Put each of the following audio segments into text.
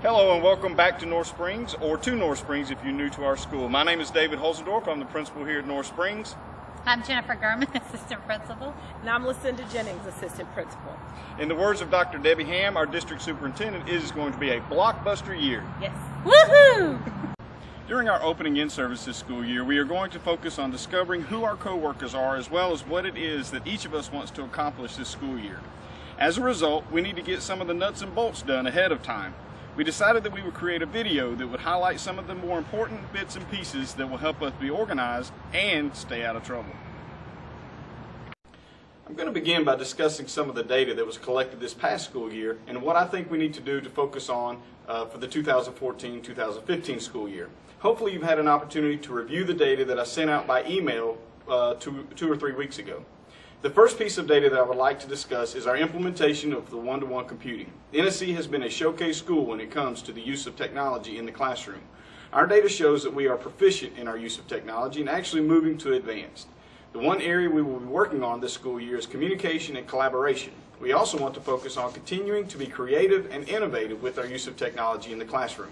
Hello and welcome back to North Springs, or to North Springs if you're new to our school. My name is David Holzendorf. I'm the principal here at North Springs. I'm Jennifer Gurman, assistant principal. And I'm Lucinda Jennings, assistant principal. In the words of Dr. Debbie Ham, our district superintendent, it is going to be a blockbuster year. Yes. Woohoo! During our opening in-service this school year, we are going to focus on discovering who our co-workers are as well as what it is that each of us wants to accomplish this school year. As a result, we need to get some of the nuts and bolts done ahead of time. We decided that we would create a video that would highlight some of the more important bits and pieces that will help us be organized and stay out of trouble. I'm going to begin by discussing some of the data that was collected this past school year and what I think we need to do to focus on for the 2014-2015 school year. Hopefully you've had an opportunity to review the data that I sent out by email 2 or 3 weeks ago. The first piece of data that I would like to discuss is our implementation of the one-to-one computing. NSE has been a showcase school when it comes to the use of technology in the classroom. Our data shows that we are proficient in our use of technology and actually moving to advanced. The one area we will be working on this school year is communication and collaboration. We also want to focus on continuing to be creative and innovative with our use of technology in the classroom.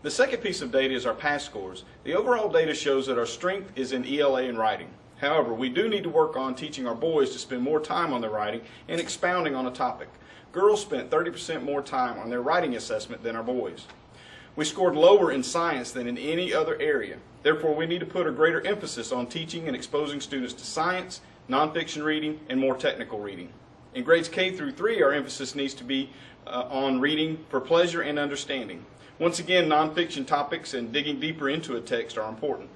The second piece of data is our pass scores. The overall data shows that our strength is in ELA and writing. However, we do need to work on teaching our boys to spend more time on their writing and expounding on a topic. Girls spent 30% more time on their writing assessment than our boys. We scored lower in science than in any other area. Therefore, we need to put a greater emphasis on teaching and exposing students to science, nonfiction reading, and more technical reading. In grades K through 3, our emphasis needs to be on reading for pleasure and understanding. Once again, nonfiction topics and digging deeper into a text are important.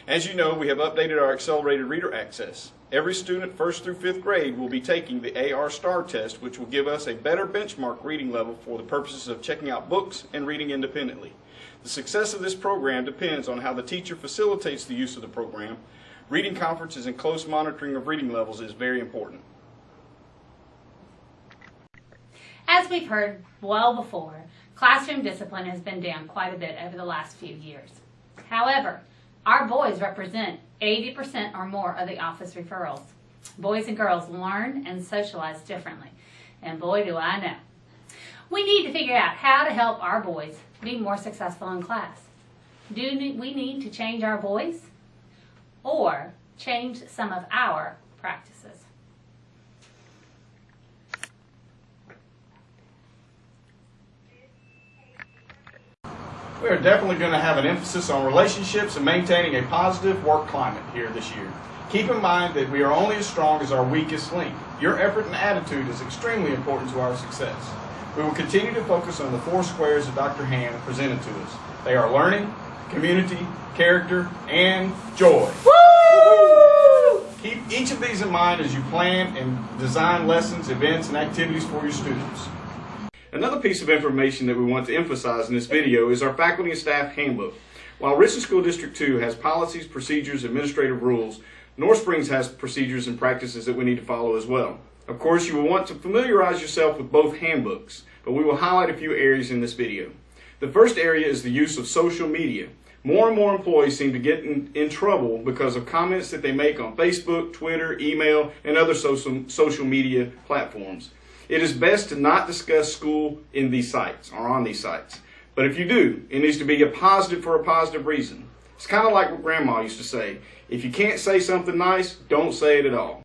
As you know, we have updated our accelerated reader access. Every student 1st through 5th grade will be taking the AR STAR test, which will give us a better benchmark reading level for the purposes of checking out books and reading independently. The success of this program depends on how the teacher facilitates the use of the program. Reading conferences and close monitoring of reading levels is very important. As we've heard well before, classroom discipline has been down quite a bit over the last few years. However, our boys represent 80% or more of the office referrals. Boys and girls learn and socialize differently, and boy do I know. We need to figure out how to help our boys be more successful in class. Do we need to change our boys or change some of our practices? We are definitely going to have an emphasis on relationships and maintaining a positive work climate here this year. Keep in mind that we are only as strong as our weakest link. Your effort and attitude is extremely important to our success. We will continue to focus on the 4 squares that Dr. Ham presented to us. They are learning, community, character, and joy. Woo! Keep each of these in mind as you plan and design lessons, events, and activities for your students. Another piece of information that we want to emphasize in this video is our faculty and staff handbook. While Richland School District 2 has policies, procedures, administrative rules, North Springs has procedures and practices that we need to follow as well. Of course, you will want to familiarize yourself with both handbooks, but we will highlight a few areas in this video. The first area is the use of social media. More and more employees seem to get in trouble because of comments that they make on Facebook, Twitter, email, and other social media platforms. It is best to not discuss school in these sites or on these sites. But if you do, it needs to be a positive for a positive reason. It's kind of like what Grandma used to say. If you can't say something nice, don't say it at all.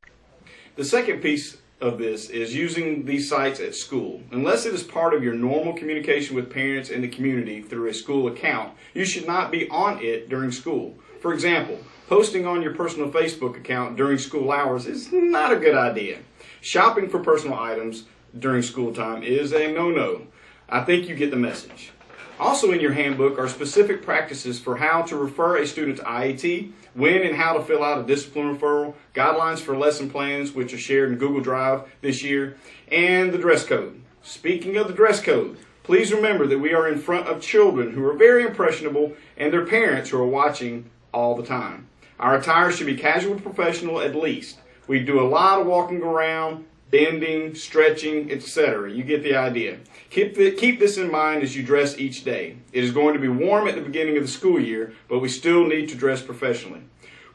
The second piece of this is using these sites at school. Unless it is part of your normal communication with parents and the community through a school account, you should not be on it during school. For example, posting on your personal Facebook account during school hours is not a good idea. Shopping for personal items during school time is a no-no. I think you get the message. Also in your handbook are specific practices for how to refer a student to IET, when and how to fill out a discipline referral, guidelines for lesson plans which are shared in Google Drive this year, and the dress code. Speaking of the dress code, please remember that we are in front of children who are very impressionable and their parents who are watching all the time. Our attire should be casual professional at least. We do a lot of walking around, bending, stretching, etc. You get the idea. Keep this in mind as you dress each day. It is going to be warm at the beginning of the school year, but we still need to dress professionally.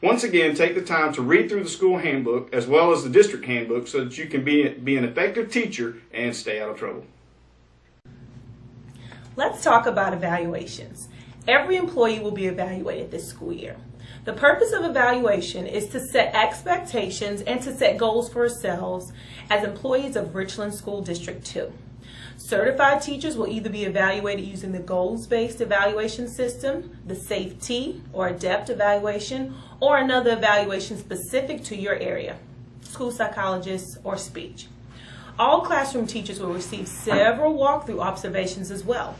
Once again, take the time to read through the school handbook as well as the district handbook so that you can be an effective teacher and stay out of trouble. Let's talk about evaluations. Every employee will be evaluated this school year. The purpose of evaluation is to set expectations and to set goals for ourselves as employees of Richland School District 2. Certified teachers will either be evaluated using the goals-based evaluation system, the SAFE-T or ADEPT evaluation, or another evaluation specific to your area, school psychologists or speech. All classroom teachers will receive several walkthrough observations as well.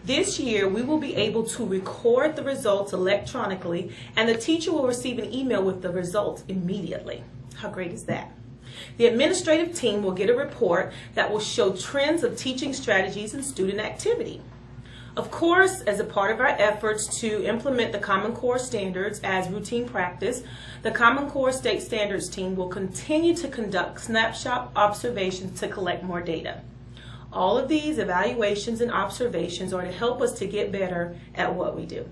This year, we will be able to record the results electronically, and the teacher will receive an email with the results immediately. How great is that? The administrative team will get a report that will show trends of teaching strategies and student activity. Of course, as a part of our efforts to implement the Common Core standards as routine practice, the Common Core State Standards team will continue to conduct snapshot observations to collect more data. All of these evaluations and observations are to help us to get better at what we do.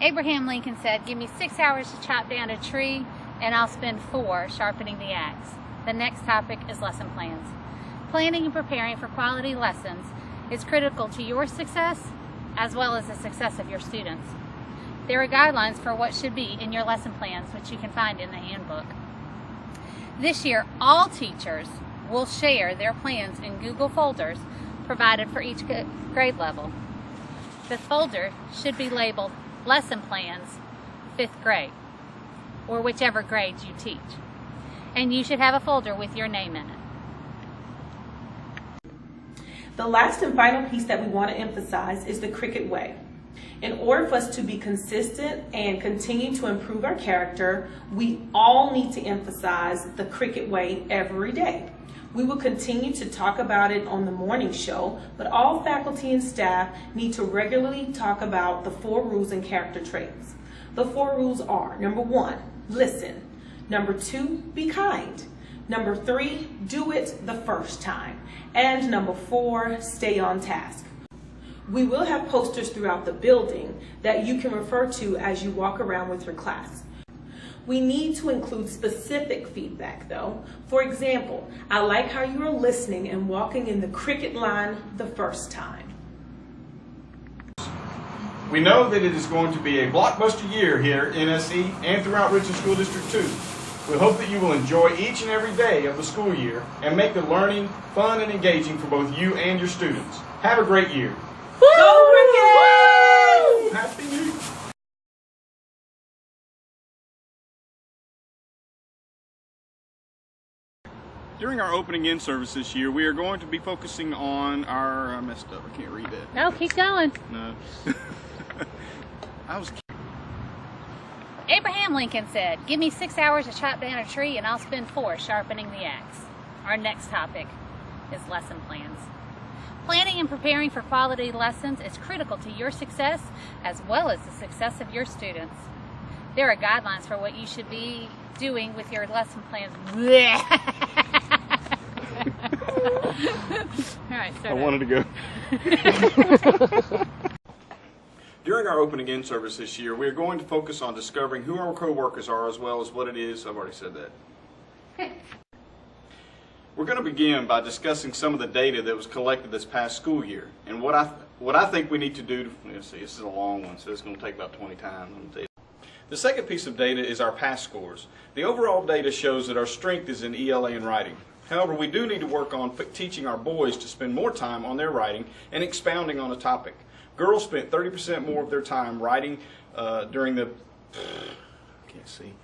Abraham Lincoln said, "Give me 6 hours to chop down a tree, and I'll spend 4 sharpening the axe." The next topic is lesson plans. Planning and preparing for quality lessons is critical to your success as well as the success of your students. There are guidelines for what should be in your lesson plans, which you can find in the handbook. This year, all teachers will share their plans in Google folders provided for each grade level. The folder should be labeled Lesson Plans 5th grade, or whichever grades you teach. And you should have a folder with your name in it. The last and final piece that we want to emphasize is the Cricket way. In order for us to be consistent and continue to improve our character, we all need to emphasize the Cricket way every day. We will continue to talk about it on the morning show, but all faculty and staff need to regularly talk about the 4 rules and character traits. The 4 rules are: number 1, listen; number 2, be kind; number 3, do it the first time; and number 4, stay on task. We will have posters throughout the building that you can refer to as you walk around with your class. We need to include specific feedback though. For example, I like how you are listening and walking in the cricket line the first time. We know that it is going to be a blockbuster year here at NSE and throughout Richland School District 2. We hope that you will enjoy each and every day of the school year and make the learning fun and engaging for both you and your students. Have a great year. Go Cricket! Happy New Year! During our opening in service this year, we are going to be focusing on our... I messed up. I can't read that. No, keep going. No. I was... Abraham Lincoln said, "Give me 6 hours to chop down a tree, and I'll spend 4 sharpening the axe." Our next topic is lesson plans. Planning and preparing for quality lessons is critical to your success as well as the success of your students. There are guidelines for what you should be doing with your lesson plans. All right, I wanted to go. During our opening in service this year, we are going to focus on discovering who our co-workers are as well as what it is. I've already said that. We're going to begin by discussing some of the data that was collected this past school year and what I think we need to do. Let's see, this is a long one, so it's going to take about 20 times. Let me tell you. The second piece of data is our pass scores. The overall data shows that our strength is in ELA and writing. However, we do need to work on teaching our boys to spend more time on their writing and expounding on a topic. Girls spent 30% more of their time writing during the... can't see.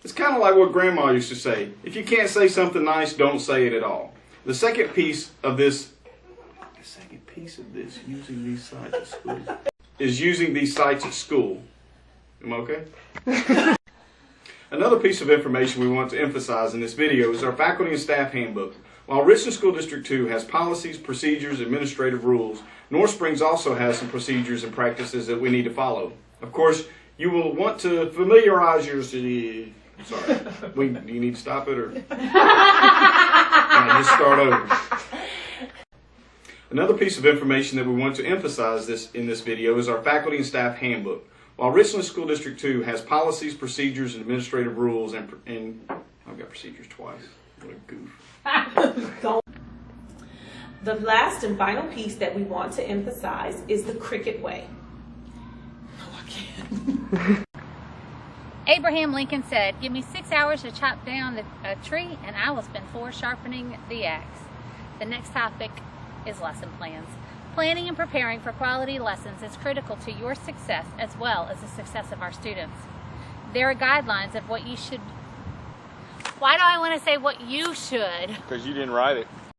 It's kind of like what Grandma used to say. If you can't say something nice, don't say it at all. The second piece of this... using these sites at school... is using these sites at school. Am I okay? Another piece of information we want to emphasize in this video is our faculty and staff handbook. While Richland School District 2 has policies, procedures, administrative rules, North Springs also has some procedures and practices that we need to follow. Of course, you will want to familiarize yourself. Sorry, you need to stop it, or can I just start over? Another piece of information that we want to emphasize in this video is our faculty and staff handbook. While Richland School District 2 has policies, procedures, and administrative rules, and I've got procedures twice. What a goof. Don't. The last and final piece that we want to emphasize is the cricket way. Oh, I can't. Abraham Lincoln said, "Give me 6 hours to chop down a tree, and I will spend 4 sharpening the axe." The next topic is lesson plans. Planning and preparing for quality lessons is critical to your success as well as the success of our students. There are guidelines of what you should... Why do I want to say what you should? Because you didn't write it.